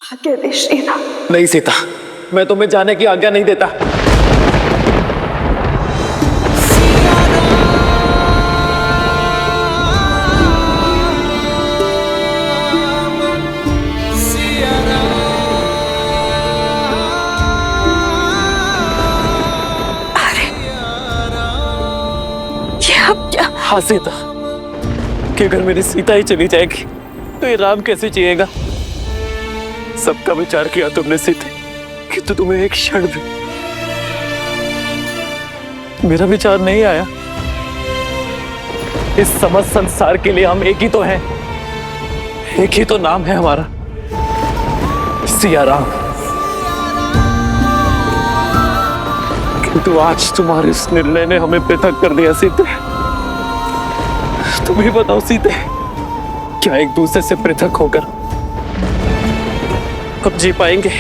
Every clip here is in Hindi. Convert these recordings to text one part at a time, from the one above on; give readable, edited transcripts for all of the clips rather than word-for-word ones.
आज्ञा दे श्रीराम। नहीं सीता, मैं तुम्हें जाने की आज्ञा नहीं देता। हाँ सीता, कि अगर मेरी सीता ही चली जाएगी तो ये राम कैसे जिएगा? सबका विचार किया तुमने सीते, कि तो तुम्हें एक क्षण भी मेरा विचार नहीं आया। इस समस्त संसार के लिए हम एक ही तो हैं, एक ही तो नाम है हमारा, सिया राम। किंतु आज तुम्हारे इस निर्णय ने हमें पृथक कर दिया सीते। तुम ही बताओ सीते, क्या एक दूसरे से पृथक होकर अब जी पाएंगे?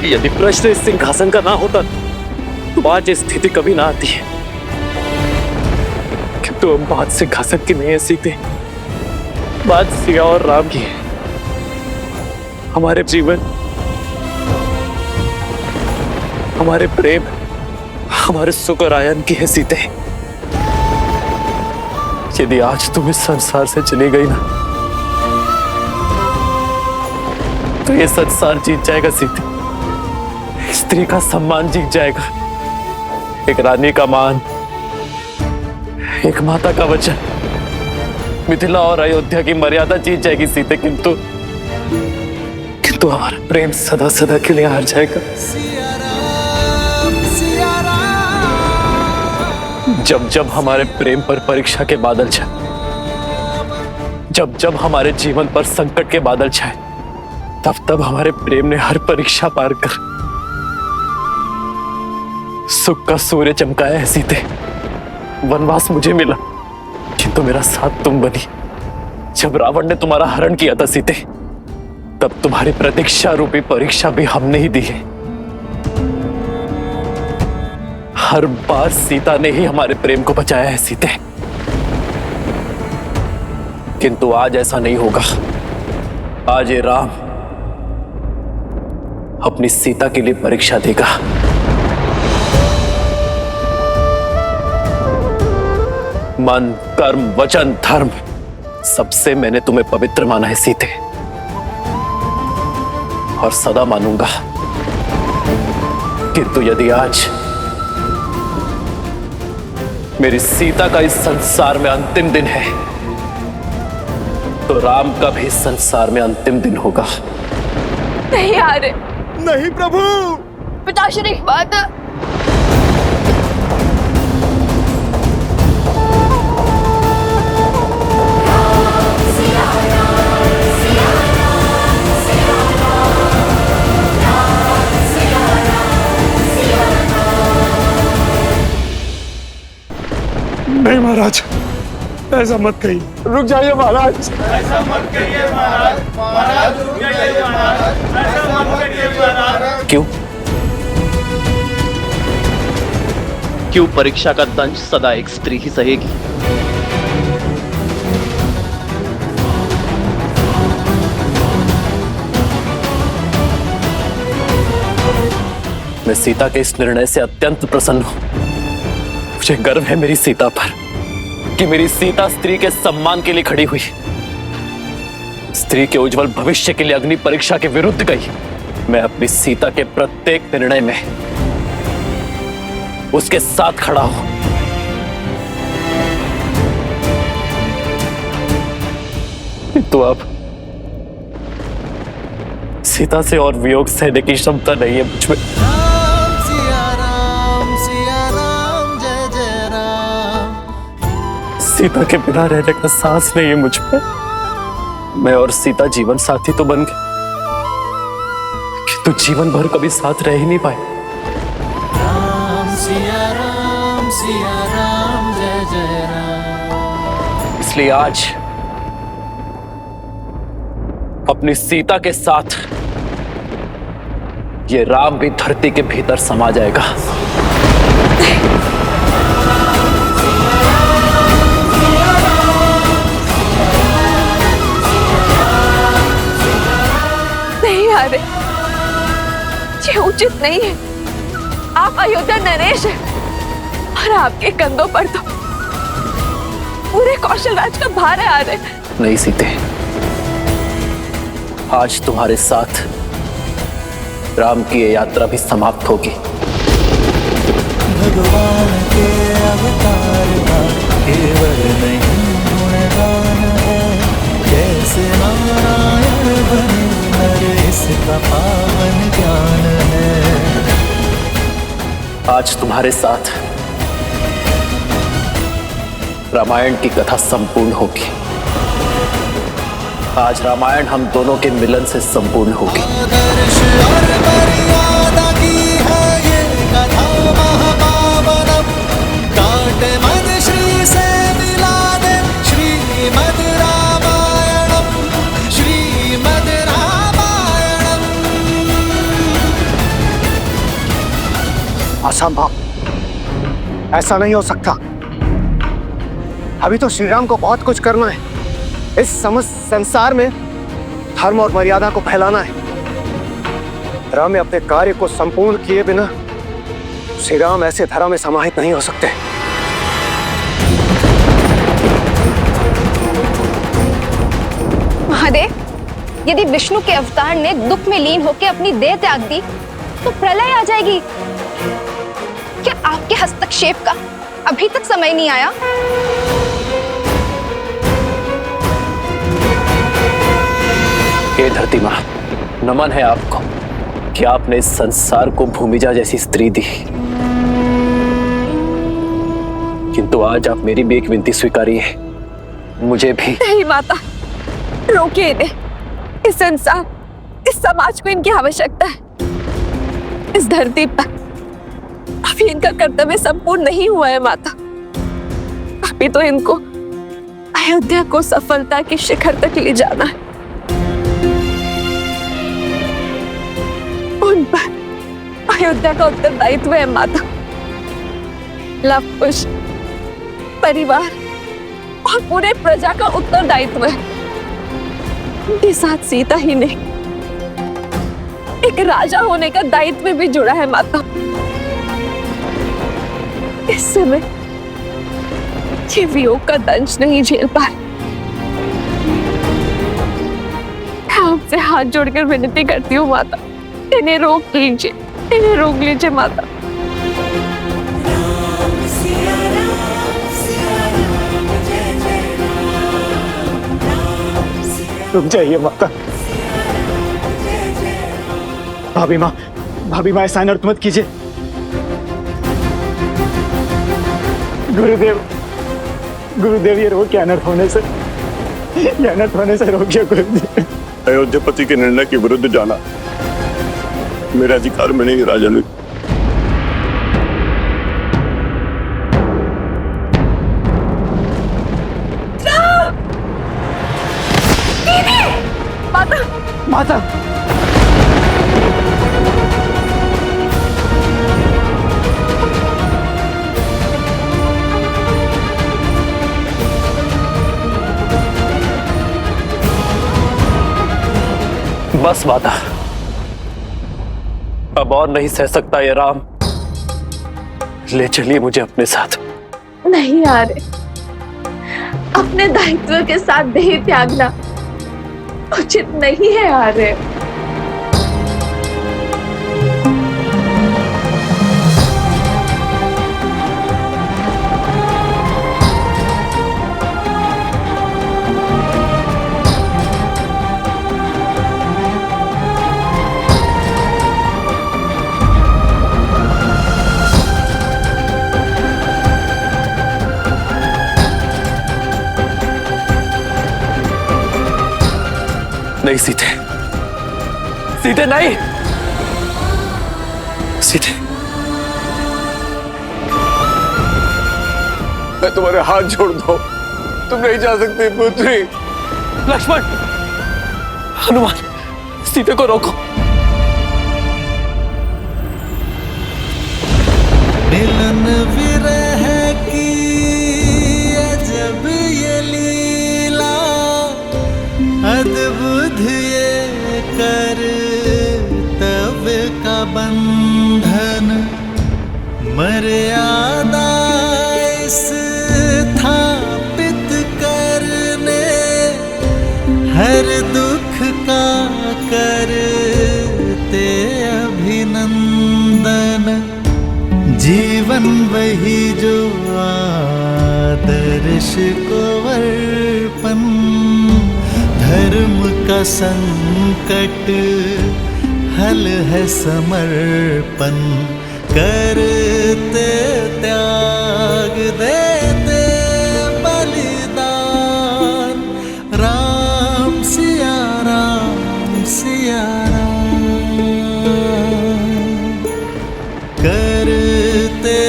यदि प्रश्न इस सिंहासन का ना होता तो आज ये स्थिति कभी ना आती है। किंतु अब बात सिंहासन की नहीं है सीते, बात सिया और राम की है। हमारे जीवन, हमारे प्रेम, हमारे सुख और आयन की है सीते। यदि आज तुम इस संसार से चली गई ना तो ये संसार जीत जाएगा सीते। स्त्री का सम्मान जीत जाएगा, एक रानी का मान, एक माता का वचन, मिथिला और अयोध्या की मर्यादा जीत जाएगी सीते। किंतु हमारा प्रेम सदा सदा के लिए हार जाएगा। जब जब हमारे प्रेम पर परीक्षा के बादल छाए, जब जब हमारे जीवन पर संकट के बादल छाए, तब तब हमारे प्रेम ने हर परीक्षा पार कर सुख का सूर्य चमकाया है सीते। वनवास मुझे मिला, किंतु मेरा साथ तुम बनी। जब रावण ने तुम्हारा हरण किया था सीते, तब तुम्हारी प्रतीक्षा रूपी परीक्षा भी हमने ही दी है। हर बार सीता ने ही हमारे प्रेम को बचाया है सीते। किंतु आज ऐसा नहीं होगा। आज ये राम अपनी सीता के लिए परीक्षा देगा। मन, कर्म, वचन, धर्म, सबसे मैंने तुम्हें पवित्र माना है सीते, और सदा मानूंगा। किंतु यदि आज मेरी सीता का इस संसार में अंतिम दिन है तो राम का भी इस संसार में अंतिम दिन होगा। नहीं आर्य, नहीं प्रभु। पिताश्री, बात नहीं महाराज, ऐसा मत कहिए। रुक जाइए महाराज। ऐसा मत कहिए महाराज। महाराज रुक जाइए महाराज। ऐसा मत कहिए महाराज। क्यों? क्यों परीक्षा का दंश सदा एक स्त्री ही सहेगी? मैं सीता के इस निर्णय से अत्यंत प्रसन्न हूं। मुझे गर्व है मेरी सीता पर कि मेरी सीता स्त्री के सम्मान के लिए खड़ी हुई, स्त्री के उज्जवल भविष्य के लिए अग्नि परीक्षा के विरुद्ध गई। मैं अपनी सीता के प्रत्येक निर्णय में उसके साथ खड़ा हूं। तो अब सीता से और वियोग सहने की क्षमता नहीं है मुझ में। सीता के बिना रहने का सांस नहीं है मुझ पे। मैं और सीता जीवन साथी तो बन गए, किंतु जीवन भर कभी साथ रह ही नहीं पाए। राम सिया राम जय जय राम। इसलिए आज अपनी सीता के साथ ये राम भी धरती के भीतर समा जाएगा। ये उचित नहीं है। आप अयोध्या नरेश हैं और आपके कंधों पर तो पूरे कौशल राज का भार है। आ रहे नहीं सीते, आज तुम्हारे साथ राम की ये यात्रा भी समाप्त होगी। भगवान के अवतार का केवल नहीं गुणगान है, कैसे नारायण बने नर इसका पावन ज्ञान है। आज तुम्हारे साथ रामायण की कथा संपूर्ण होगी। आज रामायण हम दोनों के मिलन से संपूर्ण होगी। आदर्श और मर्यादा की है ये कथा महापावनम, काटे मद श्री से मिला दे श्रीमद रामायणम, श्रीमद रामायणम। असंभव, ऐसा नहीं हो सकता। अभी तो श्री राम को बहुत कुछ करना है। इस समस्त संसार में धर्म और मर्यादा को फैलाना है। राम अपने कार्य को संपूर्ण किए बिना श्री राम ऐसे धरा में समाहित नहीं हो सकते। महादेव, यदि विष्णु के अवतार ने दुख में लीन होकर अपनी देह त्याग दी तो प्रलय आ जाएगी। क्या आपके हस्तक्षेप का अभी तक समय नहीं आया? हे धरती माँ, नमन है आपको कि आपने इस संसार को भूमिजा जैसी स्त्री दी। किंतु आज आप मेरी भी एक विनती स्वीकारिए, मुझे भी। नहीं माता, रोकिए इन्हें। इस संसार, इस समाज को इनकी आवश्यकता है। इस धरती पर अभी इनका कर्तव्य संपूर्ण नहीं हुआ है माता। अभी तो इनको अयोध्या को सफलता के शिखर तक ले जाना है। उन पर अयोध्या का उत्तरदायित्व है माता। लव कुश, परिवार और पूरे प्रजा का उत्तरदायित्व है। उनके साथ सीता ही नहीं, एक राजा होने का दायित्व भी जुड़ा है माता। इस समय ये वियोग का दंश नहीं झेल पा रहे। मैं आपसे हाथ जोड़कर विनती करती हूँ माता, इन्हें रोक लीजिए, इन्हें रोक लीजिए माता। रुक जाइए माता। भाभी माँ ऐसा अनर्थ मत कीजिए। गुरुदेव ये रोक क्या अनर्थ होने से, ये अनर्थ होने से रोकिए गुरुदेव। अयोध्यापति के निर्णय के विरुद्ध जाना मेरा अधिकार में नहीं राजन। माता बस माता, अब और नहीं सह सकता ये राम। ले चलिए मुझे अपने साथ। नहीं आ रहे। अपने दायित्व के साथ देह त्यागना उचित नहीं है। आ रहे नहीं सीते, सीते नहीं, सीते। मैं तुम्हारे हाथ जोड़ दो, तुम नहीं जा सकती पुत्री। लक्ष्मण, हनुमान, सीते को रोको। मिलन विरह की अजब ये लीला, अद्भुत ये कर तब का बन मर्यादा स्थापित करने हर दुख का करते अभिनंदन। जीवन वही जो आदर्श को अर्पण। धर्म का संकट हल है समर्पण। करते त्याग देते बलिदान। राम सिया राम सिया राम। करते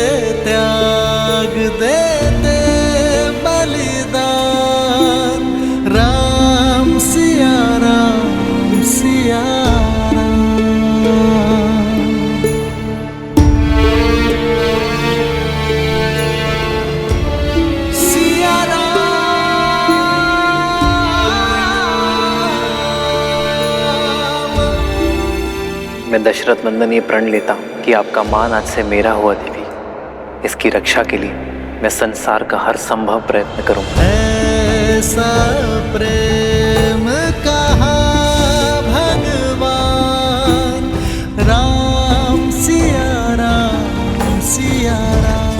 त्याग देते बलिदान। राम सिया राम सिया राम। सिया राम। मैं दशरथ नंदन ये प्रण लेता हूँ कि आपका मान आज से मेरा हुआ देवी। इसकी रक्षा के लिए मैं संसार का हर संभव प्रयत्न करूंगा। ऐसा प्रेम कहा भगवान। राम सिया राम सिया राम।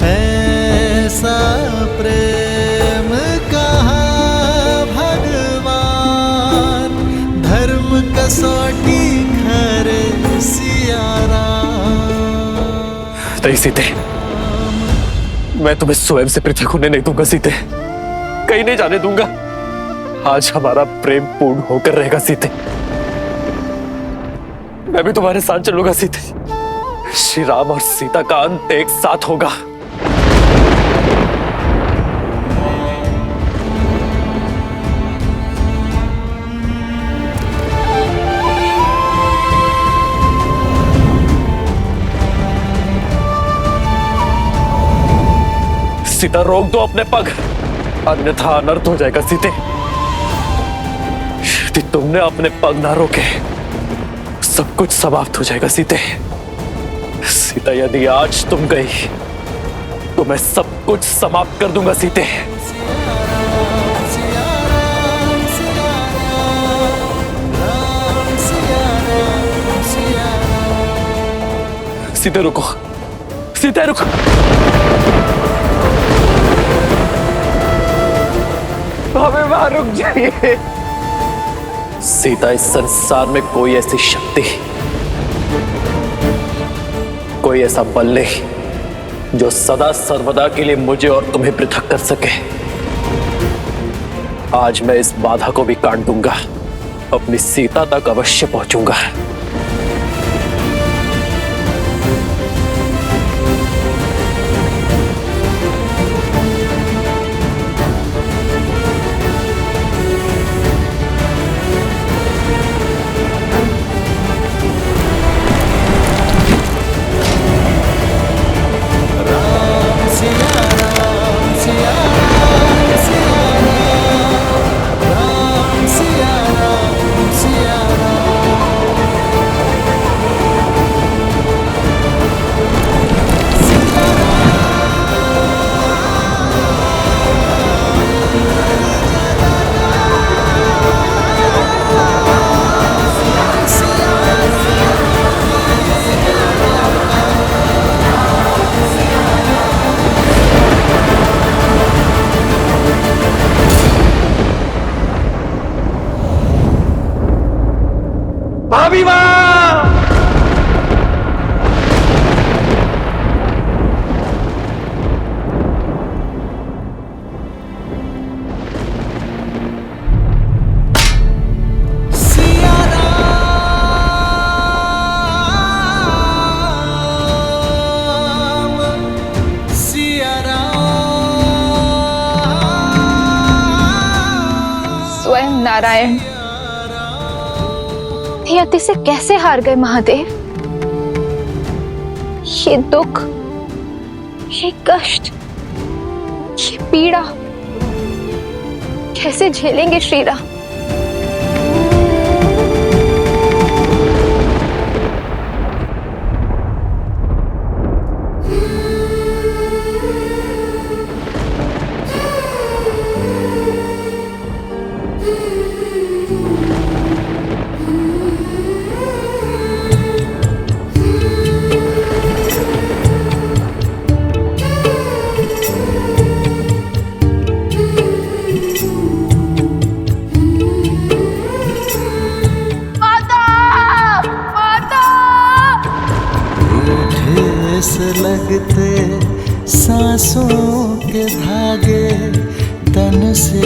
ऐसा प्रेम कहा भगवान। धर्म कसौटी खरे सिया राम। नहीं सीते, मैं तुम्हें स्वयं से पृथक होने नहीं दूंगा सीते। कहीं नहीं जाने दूंगा। आज हमारा प्रेम पूर्ण होकर रहेगा सीते। मैं भी तुम्हारे साथ चलूंगा सीते। श्री राम और सीता का अंत एक साथ होगा। सीता रोक दो अपने पग, अन्यथा अनर्थ हो जाएगा सीते। यदि तुमने अपने पग ना रोके सब कुछ समाप्त हो जाएगा सीते। सीता यदि आज तुम गई तो मैं सब कुछ समाप्त कर दूंगा सीते। सीते रुको, सीते रुको। हमें वहां रुक जाइए। सीता, इस संसार में कोई ऐसी शक्ति, कोई ऐसा बल नहीं जो सदा सर्वदा के लिए मुझे और तुम्हें पृथक कर सके। आज मैं इस बाधा को भी काट दूंगा। अपनी सीता तक अवश्य पहुंचूंगा। नारायण, नियति से कैसे हार गए महादेव? ये दुख, ये कष्ट, ये पीड़ा कैसे झेलेंगे श्री राम? लगते सांसों के धागे, तन से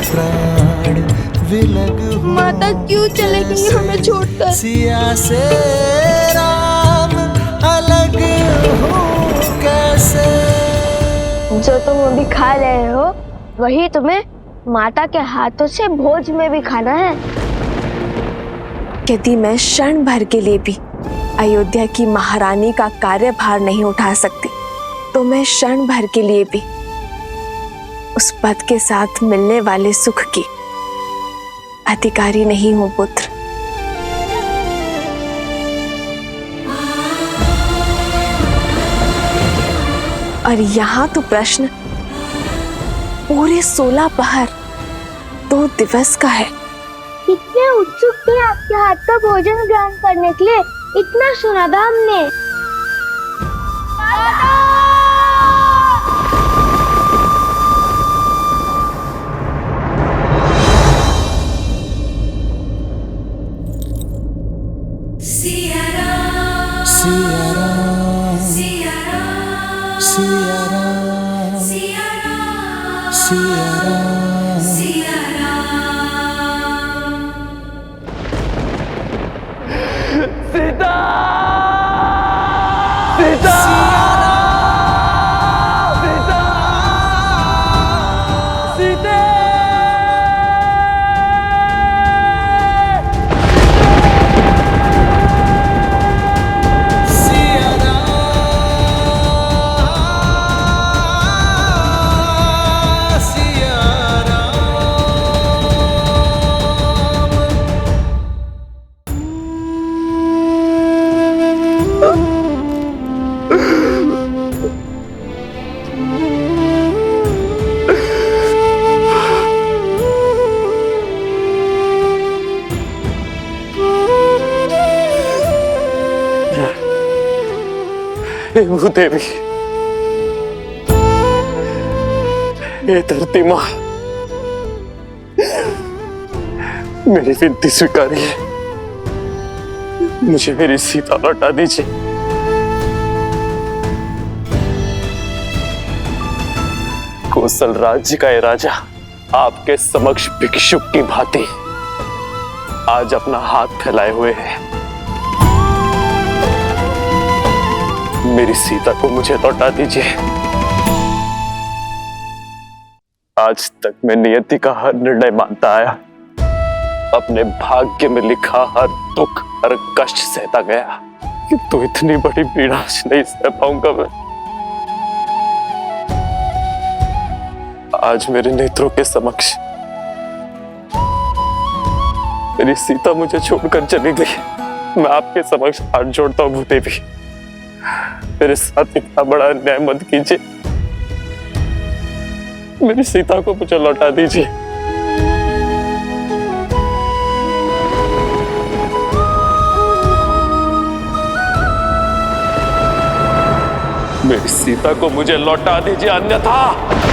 प्राण विलग हो। माता क्यों चले गई हमें छोड़कर? सिया से राम अलग हो कैसे? जो तुम अभी खा रहे हो वही तुम्हें माता के हाथों से भोज में भी खाना है। यदि मैं क्षण भर के लिए भी अयोध्या की महारानी का कार्यभार नहीं उठा सकती तो मैं क्षण भर के लिए भी उस पद के साथ मिलने वाले सुख की अधिकारी नहीं हूं पुत्र। और यहाँ तो प्रश्न पूरे 16 पहर 2 दिवस का है। कितने उत्सुक थे आपके हाथ का भोजन ग्रहण करने के लिए, इतना सुना था हमने। सिया राम, सिया राम, सिया राम, सिया राम, सिया राम, सिया सीता! सीता! सीता! सीते! सिया राम, सिया हे भूदेवी, हे धरती माँ, मेरी विनती स्वीकारिए, मुझे मेरी सीता लौटा दीजिए। कौशल राज्य का ये राजा आपके समक्ष भिक्षुक की भांति आज अपना हाथ फैलाए हुए है। मेरी सीता को मुझे लौटा दीजिए। आज तक मैं नियति का हर निर्णय मानता आया, अपने भाग्य में लिखा हर दुख हर कष्ट सहता गया, किंतु इतनी बड़ी पीड़ा नहीं सह पाऊंगा मैं। आज मेरे नेत्रों के समक्ष मेरी सीता मुझे छोड़कर चली गई। मैं आपके समक्ष हाथ जोड़ता हूँ भूदेवी, मेरे साथ इतना बड़ा अन्याय मत कीजिए। मेरी सीता को मुझे लौटा दीजिए। मेरी सीता को मुझे लौटा दीजिए, अन्यथा